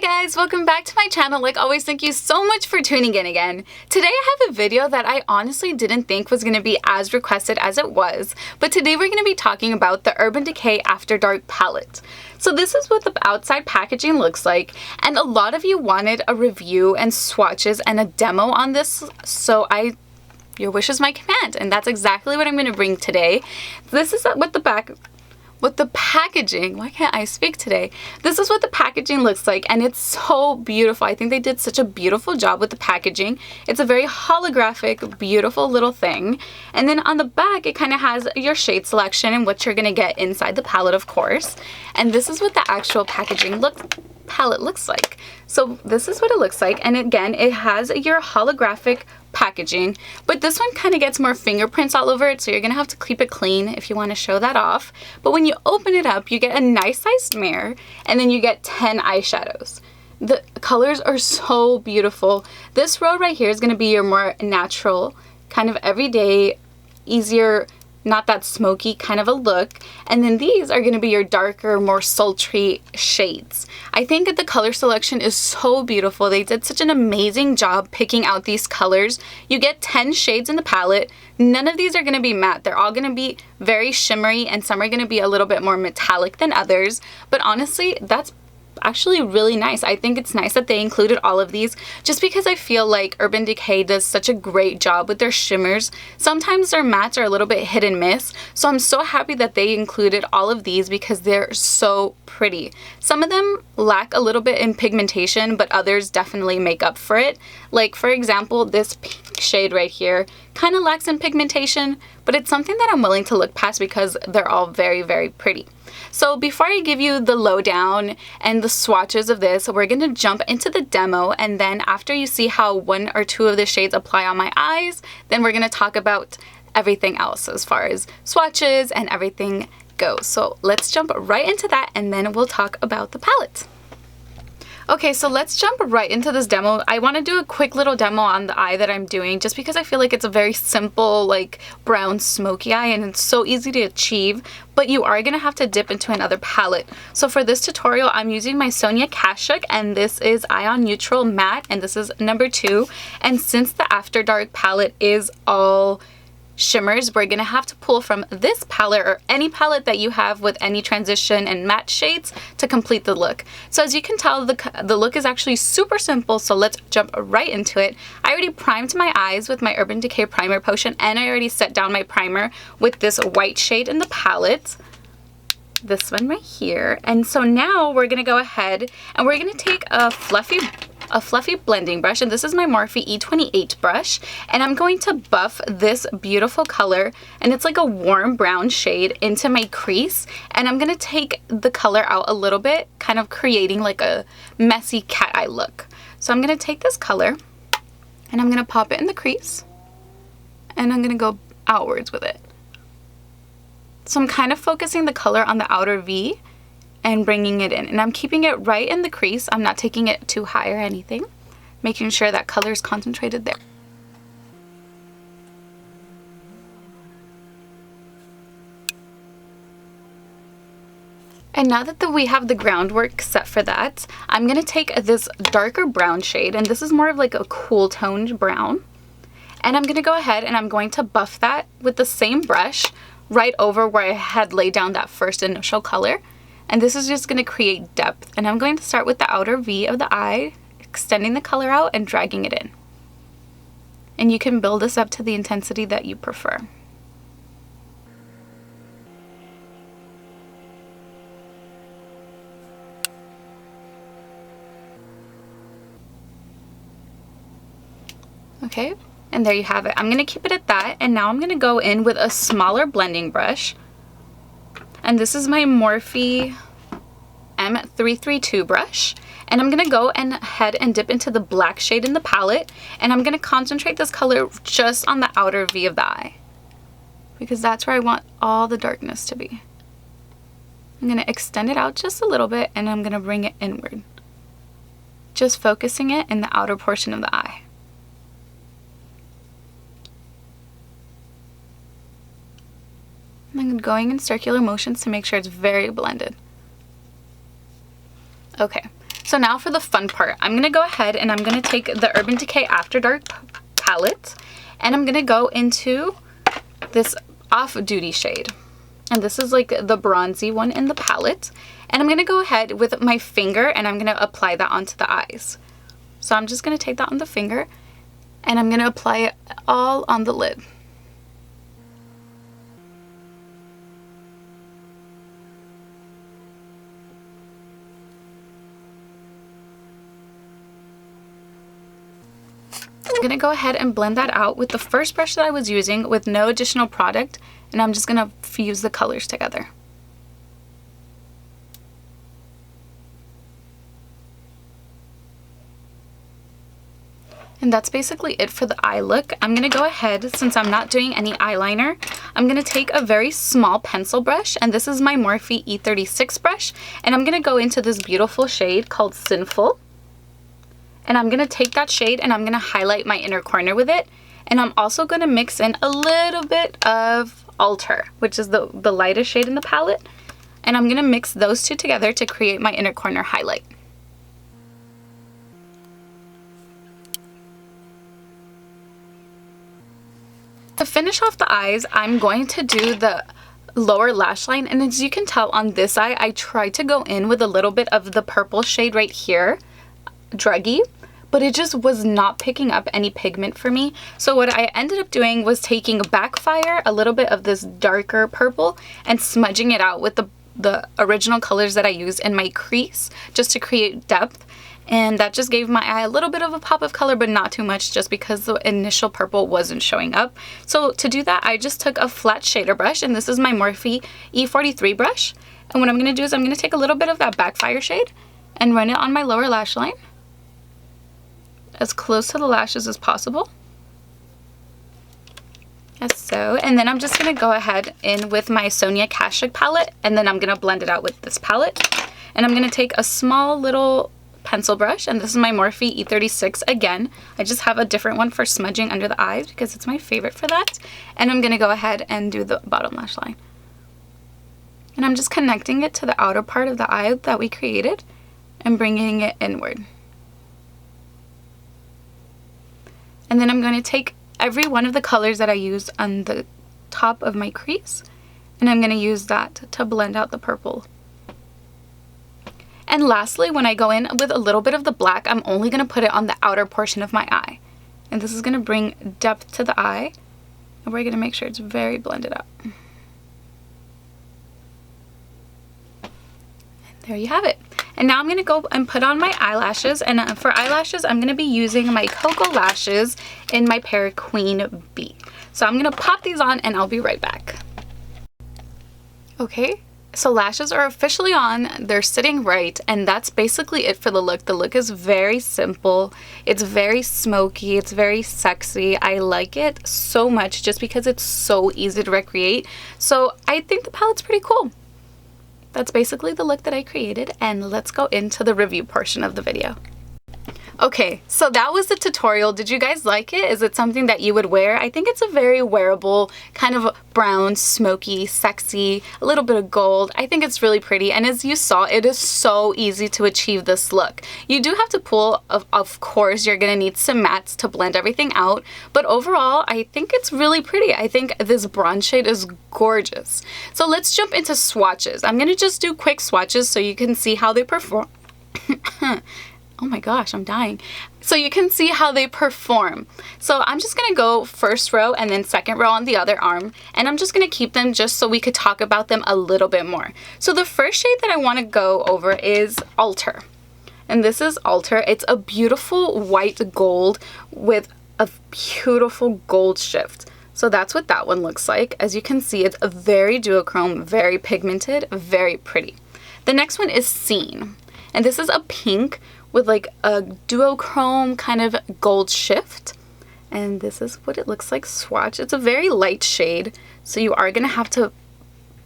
Hi guys, welcome back to my channel. Like always, thank you so much for tuning in again. Today I have a video that I honestly didn't think was going to be as requested as it was, but today we're going to be talking about the Urban Decay Afterdark Palette. So this is what the outside packaging looks like, and a lot of you wanted a review and swatches and a demo on this, so your wish is my command, and that's exactly what I'm going to bring today. This is what the packaging, why can't I speak today? This is what the packaging looks like, and it's so beautiful. I think they did such a beautiful job with the packaging. It's a very holographic, beautiful little thing. And then on the back, it kind of has your shade selection and what you're going to get inside the palette, of course. And this is what the actual packaging palette looks like. So this is what it looks like, and again, it has your holographic packaging, but this one kind of gets more fingerprints all over it, so you're gonna have to keep it clean if you want to show that off. But when you open it up, you get a nice sized mirror, and then you get 10 eyeshadows. The colors are so beautiful. This row right here is going to be your more natural, kind of everyday, easier, not that smoky kind of a look, and then these are going to be your darker, more sultry shades. I think that the color selection is so beautiful. They did such an amazing job picking out these colors. You get 10 shades in the palette. None of these are going to be matte. They're all going to be very shimmery, and some are going to be a little bit more metallic than others, but honestly, that's actually really nice. I think it's nice that they included all of these, just because I feel like Urban Decay does such a great job with their shimmers. Sometimes their mattes are a little bit hit and miss, so I'm so happy that they included all of these because they're so pretty. Some of them lack a little bit in pigmentation, but others definitely make up for it. Like for example, this pink shade right here kind of lacks in pigmentation, but it's something that I'm willing to look past because they're all very, very pretty. So before I give you the lowdown and the swatches of this, we're going to jump into the demo, and then after you see how one or two of the shades apply on my eyes, then we're going to talk about everything else as far as swatches and everything goes. So let's jump right into that, and then we'll talk about the palette. Okay, so let's jump right into this demo. I want to do a quick little demo on the eye that I'm doing just because I feel like it's a very simple, like brown smoky eye, and it's so easy to achieve, but you are going to have to dip into another palette. So for this tutorial, I'm using my Sonia Kashuk, and this is Ion Neutral Matte, and this is number 2. And since the After Dark palette is all shimmers, we're gonna have to pull from this palette or any palette that you have with any transition and matte shades to complete the look. So as you can tell, the look is actually super simple, so let's jump right into it. I already primed my eyes with my Urban Decay primer potion, and I already set down my primer with this white shade in the palette, this one right here. And so now we're gonna go ahead and we're gonna take a fluffy blending brush, and this is my Morphe E28 brush, and I'm going to buff this beautiful color, and it's like a warm brown shade, into my crease, and I'm going to take the color out a little bit, kind of creating like a messy cat eye look. So I'm going to take this color and I'm going to pop it in the crease, and I'm going to go outwards with it. So I'm kind of focusing the color on the outer V and bringing it in, and I'm keeping it right in the crease. I'm not taking it too high or anything, making sure that color is concentrated there. And now that we have the groundwork set for that, I'm going to take this darker brown shade, and this is more of like a cool toned brown, and I'm going to go ahead and I'm going to buff that with the same brush right over where I had laid down that first initial color. And this is just going to create depth. And I'm going to start with the outer V of the eye, extending the color out and dragging it in. And you can build this up to the intensity that you prefer. Okay, and there you have it. I'm going to keep it at that, and now I'm going to go in with a smaller blending brush. And this is my Morphe M332 brush, and I'm going to go ahead and dip into the black shade in the palette, and I'm going to concentrate this color just on the outer V of the eye, because that's where I want all the darkness to be. I'm going to extend it out just a little bit, and I'm going to bring it inward, just focusing it in the outer portion of the eye. I'm going in circular motions to make sure it's very blended. Okay, So now for the fun part. I'm going to go ahead and I'm going to take the Urban Decay Afterdark Palette and I'm going to go into this Off-Duty shade. And this is like the bronzy one in the palette. And I'm going to go ahead with my finger and I'm going to apply that onto the eyes. So I'm just going to take that on the finger and I'm going to apply it all on the lid. I'm going to go ahead and blend that out with the first brush that I was using with no additional product, and I'm just going to fuse the colors together. And that's basically it for the eye look. I'm going to go ahead, since I'm not doing any eyeliner, I'm going to take a very small pencil brush, and this is my Morphe E36 brush, and I'm going to go into this beautiful shade called Sinful. And I'm going to take that shade and I'm going to highlight my inner corner with it. And I'm also going to mix in a little bit of Alter, which is the lightest shade in the palette. And I'm going to mix those two together to create my inner corner highlight. To finish off the eyes, I'm going to do the lower lash line. And as you can tell on this eye, I tried to go in with a little bit of the purple shade right here, Druggy, but it just was not picking up any pigment for me. So what I ended up doing was taking Backfire, a little bit of this darker purple, and smudging it out with the original colors that I used in my crease just to create depth. And that just gave my eye a little bit of a pop of color, but not too much, just because the initial purple wasn't showing up. So to do that, I just took a flat shader brush, and this is my Morphe E43 brush. And what I'm going to do is I'm going to take a little bit of that Backfire shade and run it on my lower lash line, as close to the lashes as possible, as so. And then I'm just going to go ahead in with my Sonia Kashuk palette, and then I'm going to blend it out with this palette. And I'm going to take a small little pencil brush, and this is my Morphe E36 again. I just have a different one for smudging under the eyes because it's my favorite for that. And I'm going to go ahead and do the bottom lash line. And I'm just connecting it to the outer part of the eye that we created and bringing it inward. And then I'm going to take every one of the colors that I used on the top of my crease, and I'm going to use that to blend out the purple. And lastly, when I go in with a little bit of the black, I'm only going to put it on the outer portion of my eye. And this is going to bring depth to the eye, and we're going to make sure it's very blended out. And there you have it. And now I'm going to go and put on my eyelashes, and for eyelashes I'm going to be using my Cocoa Lashes in my pair Queen Bee. So I'm going to pop these on and I'll be right back. Okay, so lashes are officially on, they're sitting right, and that's basically it for the look. The look is very simple, it's very smoky, it's very sexy. I like it so much just because it's so easy to recreate. So I think the palette's pretty cool. That's basically the look that I created, and let's go into the review portion of the video. Okay, so that was the tutorial. Did you guys like it? Is it something that you would wear? I think it's a very wearable, kind of brown, smoky, sexy, a little bit of gold. I think it's really pretty, and as you saw, it is so easy to achieve this look. You do have to pull, of course, you're gonna need some mattes to blend everything out, but overall, I think it's really pretty. I think this bronze shade is gorgeous. So let's jump into swatches. I'm gonna just do quick swatches so you can see how they perform. Oh my gosh, I'm dying. So you can see how they perform. So I'm just gonna go first row and then second row on the other arm, and I'm just gonna keep them just so we could talk about them a little bit more. So the first shade that I wanna go over is Alter. And this is Alter. It's a beautiful white gold with a beautiful gold shift. So that's what that one looks like. As you can see, it's a very duochrome, very pigmented, very pretty. The next one is Scene. And this is a pink with like a duochrome kind of gold shift, and this is what it looks like swatch. It's a very light shade, so you are gonna have to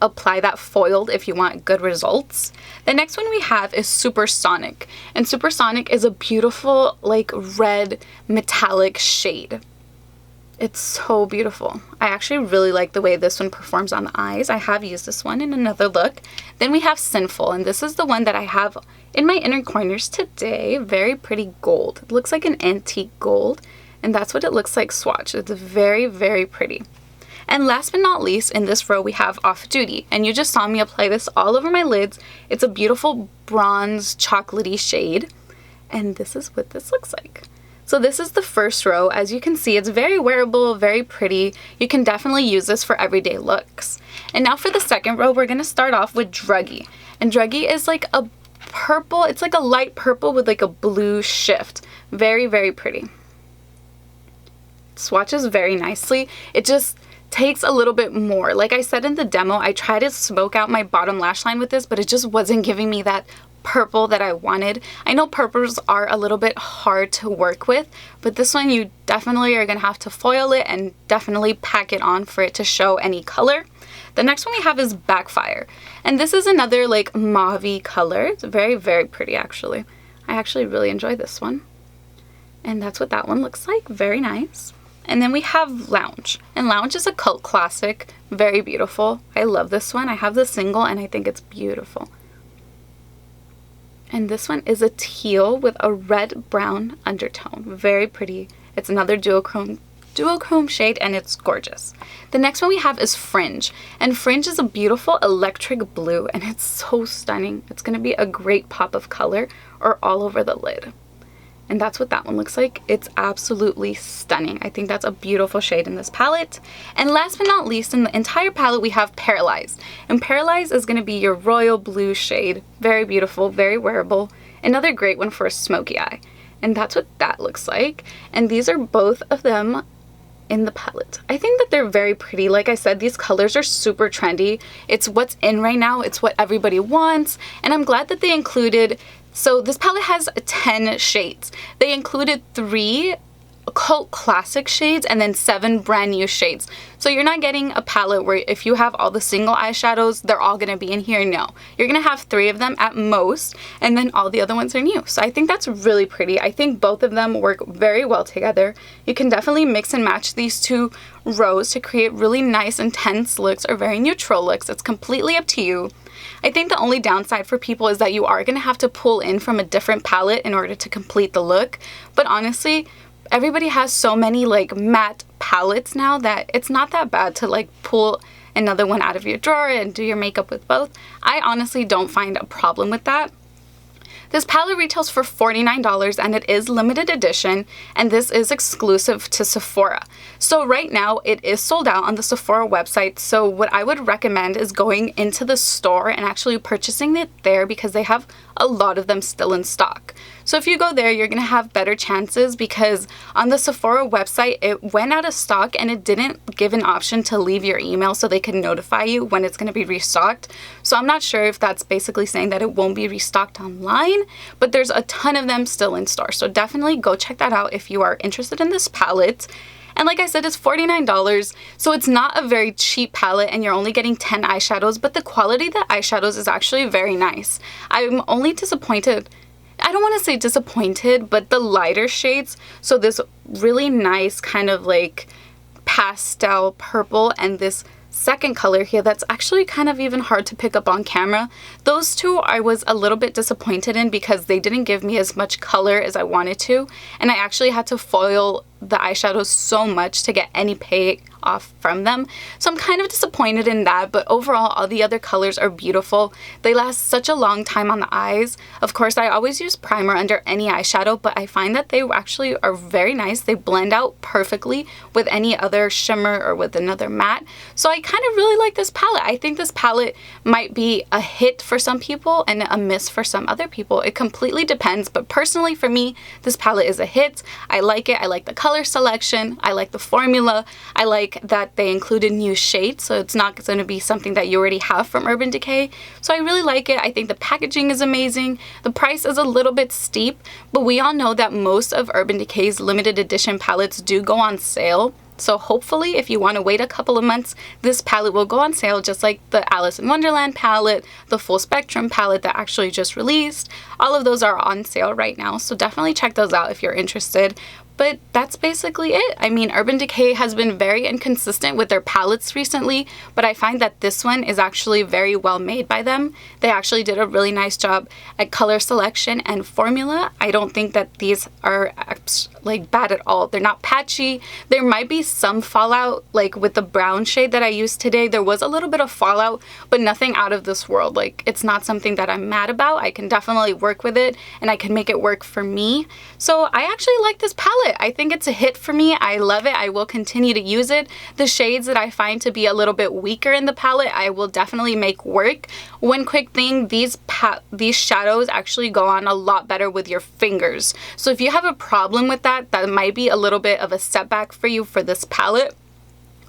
apply that foiled if you want good results. The next one we have is Supersonic, and Supersonic is a beautiful like red metallic shade. It's so beautiful. I actually really like the way this one performs on the eyes. I have used this one in another look. Then we have Sinful, and this is the one that I have in my inner corners today. Very pretty gold. It looks like an antique gold, and that's what it looks like swatched. It's very, very pretty. And last but not least, in this row we have Off Duty, and you just saw me apply this all over my lids. It's a beautiful bronze chocolatey shade, and this is what this looks like. So this is the first row. As you can see, it's very wearable, very pretty. You can definitely use this for everyday looks. And now for the second row, we're gonna start off with Druggy. And Druggy is like a purple, it's like a light purple with like a blue shift. Very, very pretty. It swatches very nicely. It just takes a little bit more. Like I said in the demo, I tried to smoke out my bottom lash line with this, but it just wasn't giving me that purple that I wanted. I know purples are a little bit hard to work with, but this one you definitely are gonna have to foil it and definitely pack it on for it to show any color. The next one we have is Backfire, and this is another like mauve-y color. It's very, very pretty actually. I actually really enjoy this one, and that's what that one looks like. Very nice. And then we have Lounge, and Lounge is a cult classic, very beautiful. I love this one. I have the single and I think it's beautiful. And this one is a teal with a red-brown undertone. Very pretty. It's another duochrome shade, and it's gorgeous. The next one we have is Fringe. And Fringe is a beautiful electric blue, and it's so stunning. It's going to be a great pop of color or all over the lid. And that's what that one looks like. It's absolutely stunning. I think that's a beautiful shade in this palette. And last but not least, in the entire palette, we have Paralyzed. And Paralyzed is going to be your royal blue shade. Very beautiful, very wearable. Another great one for a smoky eye. And that's what that looks like. And these are both of them in the palette. I think that they're very pretty. Like I said, these colors are super trendy. It's what's in right now. It's what everybody wants. And I'm glad that they included. So this palette has 10 shades. They included 3 cult classic shades and then 7 brand new shades. So you're not getting a palette where if you have all the single eyeshadows, they're all going to be in here. No, you're going to have 3 of them at most, and then all the other ones are new. So I think that's really pretty. I think both of them work very well together. You can definitely mix and match these 2 rows to create really nice intense looks or very neutral looks. It's completely up to you. I think the only downside for people is that you are going to have to pull in from a different palette in order to complete the look. But honestly, everybody has so many like matte palettes now that it's not that bad to like pull another one out of your drawer and do your makeup with both. I honestly don't find a problem with that. This palette retails for $49 and it is limited edition, and this is exclusive to Sephora. So right now it is sold out on the Sephora website, so what I would recommend is going into the store and actually purchasing it there because they have a lot of them still in stock. So if you go there, you're going to have better chances because on the Sephora website, it went out of stock and it didn't give an option to leave your email so they can notify you when it's going to be restocked. So I'm not sure if that's basically saying that it won't be restocked online, but there's a ton of them still in store. So definitely go check that out if you are interested in this palette. And like I said, it's $49, so it's not a very cheap palette and you're only getting 10 eyeshadows, but the quality of the eyeshadows is actually very nice. I'm only disappointed. I don't want to say disappointed, but the lighter shades, so this really nice kind of like pastel purple and this second color here that's actually kind of even hard to pick up on camera. Those two I was a little bit disappointed in because they didn't give me as much color as I wanted to, and I actually had to foil the eyeshadows so much to get any pay off from them. So I'm kind of disappointed in that, but overall all the other colors are beautiful. They last such a long time on the eyes. Of course, I always use primer under any eyeshadow, but I find that they actually are very nice. They blend out perfectly with any other shimmer or with another matte. So I kind of really like this palette. I think this palette might be a hit for some people and a miss for some other people. It completely depends, but personally for me, this palette is a hit. I like it. I like the color selection. I like the formula. I like that they included new shades, so it's not going to be something that you already have from Urban Decay. So I really like it. I think the packaging is amazing. The price is a little bit steep, but we all know that most of Urban Decay's limited edition palettes do go on sale. So hopefully if you want to wait a couple of months, this palette will go on sale just like the Alice in Wonderland palette, the Full Spectrum palette that actually just released. All of those are on sale right now, so definitely check those out if you're interested. But that's basically it. I mean, Urban Decay has been very inconsistent with their palettes recently, but I find that this one is actually very well made by them. They actually did a really nice job at color selection and formula. I don't think that these are like bad at all. They're not patchy. There might be some fallout, like with the brown shade that I used today. There was a little bit of fallout, but nothing out of this world. Like, it's not something that I'm mad about. I can definitely work with it and I can make it work for me. So I actually like this palette. I think it's a hit for me. I love it. I will continue to use it. The shades that I find to be a little bit weaker in the palette, I will definitely make work. One quick thing, these shadows actually go on a lot better with your fingers. So if you have a problem with that, that might be a little bit of a setback for you for this palette.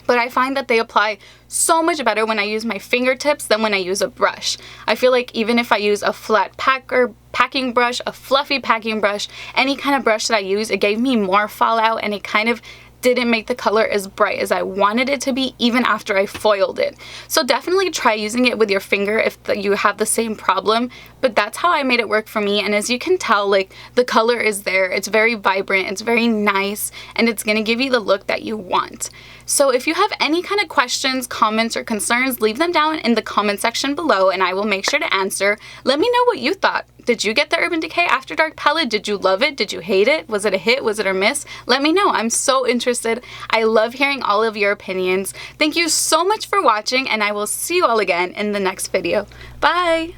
But I find that they apply so much better when I use my fingertips than when I use a brush. I feel like even if I use a flat packing brush, a fluffy packing brush, any kind of brush that I use, it gave me more fallout and it kind of didn't make the color as bright as I wanted it to be even after I foiled it. So definitely try using it with your finger if you have the same problem, but that's how I made it work for me. And as you can tell, like, the color is there. It's very vibrant, it's very nice, and it's gonna give you the look that you want. So if you have any kind of questions, comments, or concerns, leave them down in the comment section below and I will make sure to answer. Let me know what you thought. Did you get the Urban Decay Afterdark palette? Did you love it? Did you hate it? Was it a hit? Was it a miss? Let me know. I'm so interested. I love hearing all of your opinions. Thank you so much for watching and I will see you all again in the next video. Bye!